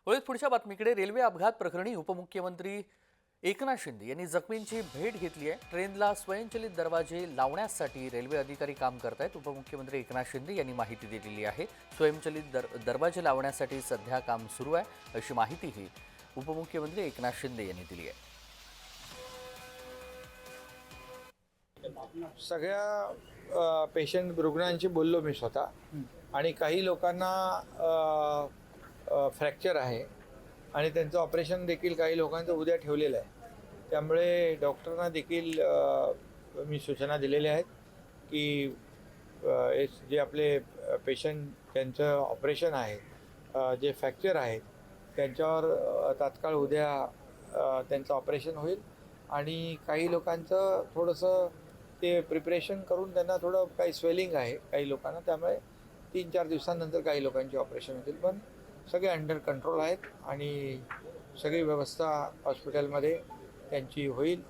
वळीत पुढच्या बातमीकडे रेल्वे अपघात प्रकरणी उपमुख्यमंत्री एकनाथ शिंदे यांनी जखमींची भेट घेतली आहे। ट्रेनला स्वयंचलित दरवाजे लावण्यासाठी रेल्वे अधिकारी काम करतायत। उपमुख्यमंत्री एकनाथ शिंदे यांनी माहिती दिलेली आहे। स्वयंचलित दरवाजे लावण्यासाठी सध्या काम सुरू आहे, अशी माहितीही उपमुख्यमंत्री एकनाथ शिंदे यांनी दिली आहे। सगळ्या पेशंट रुग्णांशी बोललो मी स्वतः आणि काही लोकांना फ्रॅक्चर आहे आणि त्यांचं ऑपरेशन देखील काही लोकांचं उद्या ठेवलेलं आहे। त्यामुळे डॉक्टरांना देखील मी सूचना दिलेल्या आहेत की जे आपले पेशंट त्यांचं ऑपरेशन आहे, जे फ्रॅक्चर आहेत त्यांच्यावर तात्काळ उद्या त्यांचं ऑपरेशन होईल आणि काही लोकांचं थोडंसं ते प्रिपरेशन करून त्यांना थोडं काही स्वेलिंग आहे काही लोकांना, त्यामुळे 3-4 दिवसांनंतर काही लोकांचे ऑपरेशन होतील। पण सगळे अंडर कंट्रोल आहेत आणि सगळी व्यवस्था हॉस्पिटलमध्ये त्यांची होईल।